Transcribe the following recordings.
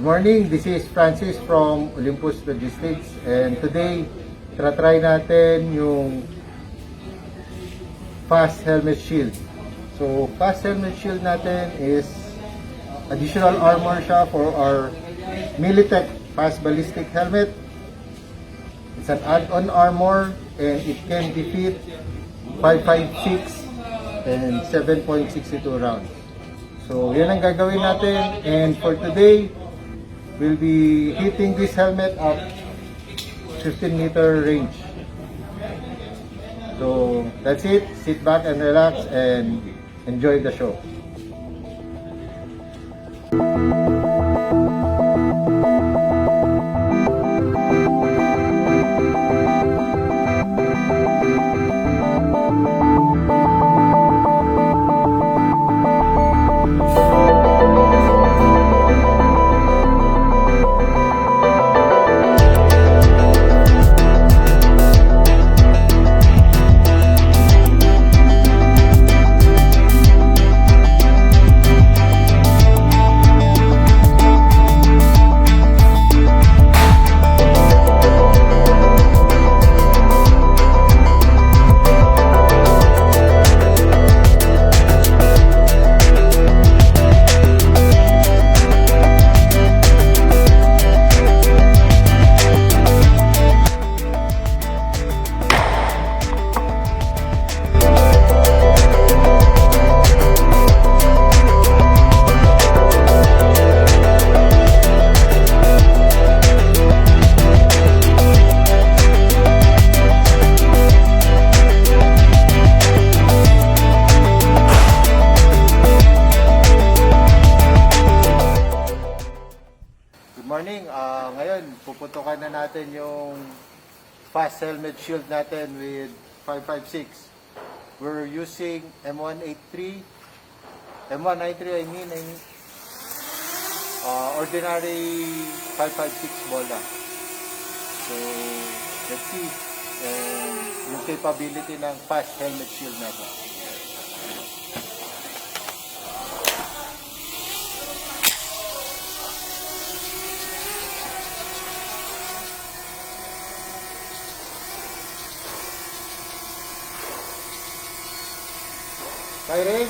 Good morning, this is Francis from Olympus Logistics and today try natin yung Fast Helmet Shield. So Fast Helmet Shield natin is additional armor siya for our Militech Fast Ballistic Helmet. It's an add-on armor and it can defeat 5.56 and 7.62 rounds. So yan ang gagawin natin, and for today we'll be hitting this helmet at 15-meter range. So that's it. Sit back and relax and enjoy the show. Morning, ngayon puputukan na natin yung Fast Helmet Shield natin with 5.56. We're using M183 I mean ordinary 5.56 bola. So let's see yung capability ng Fast Helmet Shield natin. Siren.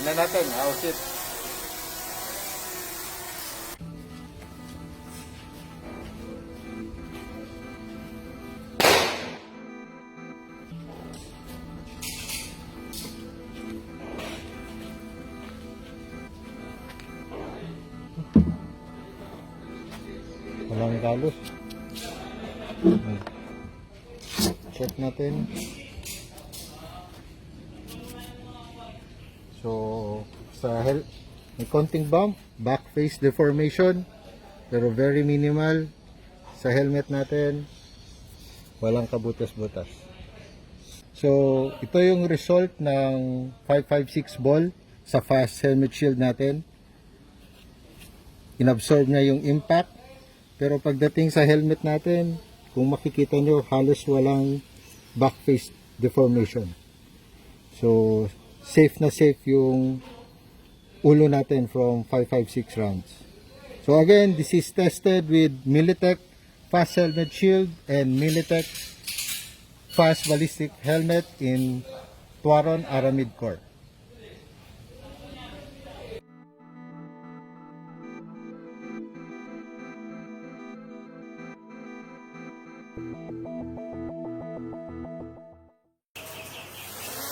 Tingnan natin, how's it? Walang galos. Check natin. So, may konting bump, back face deformation, pero very minimal. Sa helmet natin, walang kabutas-butas. So, ito yung result ng 5.56 ball sa Fast Helmet Shield natin. Inabsorb niya yung impact, pero pagdating sa helmet natin, kung makikita nyo, halos walang back face deformation. So, safe na safe yung ulo natin from 5.56 rounds. So again, this is tested with Militech Fast Helmet Shield and Militech Fast Ballistic Helmet in Tuaron Aramid Corps.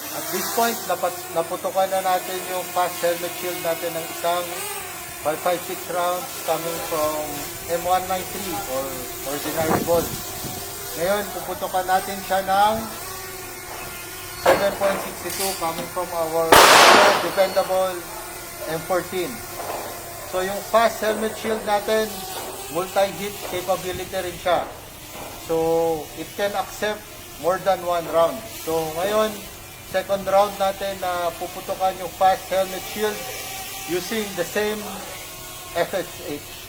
At this point, naputukan na natin yung Fast Helmet Shield natin ng isang 5.56 rounds coming from M193 or ordinary ball. Ngayon, puputukan natin siya ng 7.62 coming from our dependable M14. So yung Fast Helmet Shield natin, multi-hit capability rin siya. So, it can accept more than one round. So, ngayon, second round natin na puputukan yung fast helmet shield using the same FXH.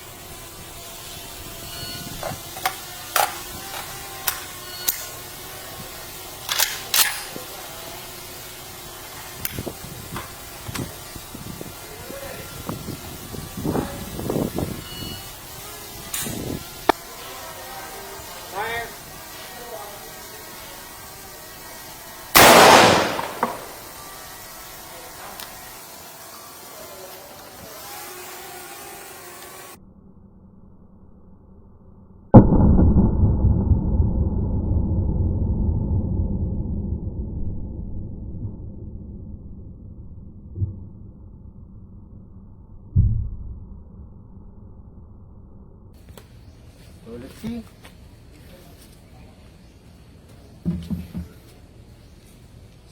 So let's see.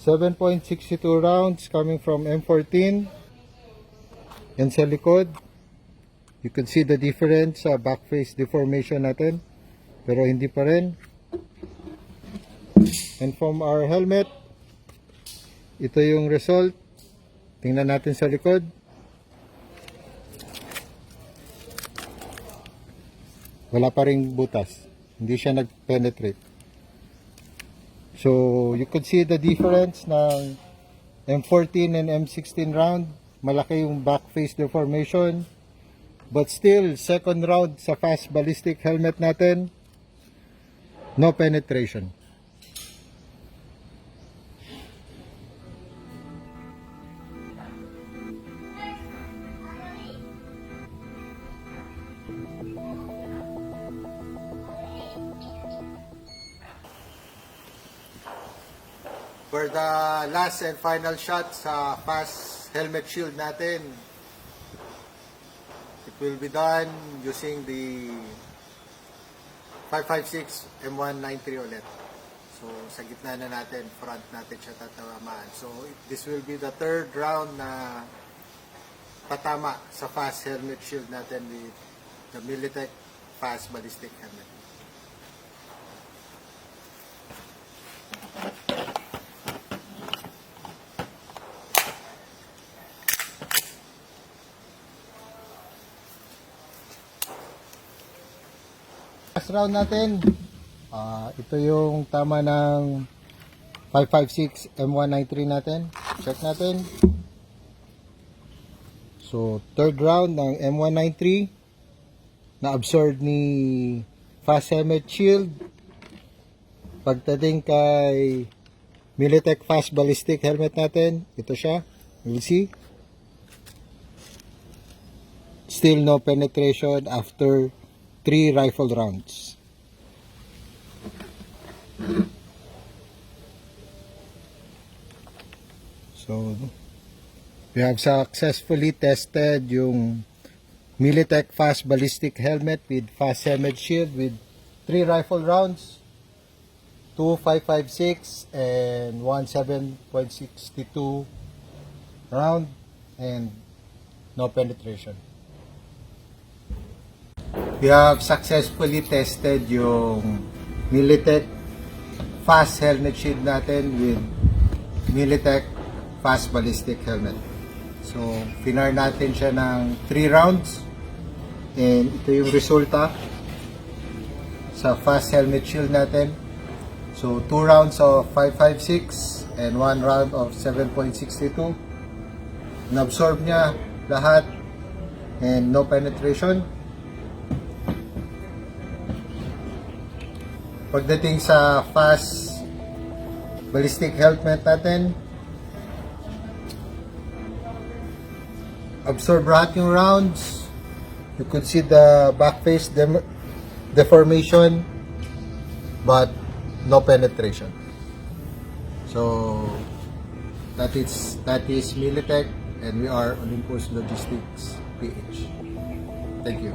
.62 rounds coming from M14. Yan sa likod. You can see the difference sa back face deformation natin. Pero hindi pa rin. And from our helmet, ito yung result. Tingnan natin sa likod. Wala pa ring butas. Hindi siya nag-penetrate. So, you could see the difference ng M14 and M16 round. Malaki yung back face deformation. But still, second round sa fast ballistic helmet natin, no penetration. For the last and final shot sa fast helmet shield natin, it will be done using the 5.56 M193 ulit. So sa gitna na natin, front natin siya tatamaan. So this will be the third round na tatama sa fast helmet shield natin with the Militech fast ballistic helmet. Last round natin, ito yung tama ng 5.56 M193 natin. Check natin. So, third round ng M193 na absorb ni fast helmet shield. Pagdating kay Militech fast ballistic helmet natin, ito siya. You'll see. Still no penetration after 3 rifle rounds. So, we have successfully tested yung Militech fast ballistic helmet with fast helmet shield with 3 rifle rounds, 2 5.56 and 1 7.62 round, and no penetration. We have successfully tested yung Militech fast helmet shield natin with Militech fast ballistic helmet. So, finar natin siya ng 3 rounds. And ito yung resulta sa fast helmet shield natin. So, 2 rounds of 5.56 and 1 round of 7.62. Na-absorb niya lahat and no penetration. Pagdating sa fast ballistic helmet natin, absorb lahat yung rounds. You could see the back face deformation, but no penetration. So that is Militech, and we are Olympus Logistics PH. Thank you.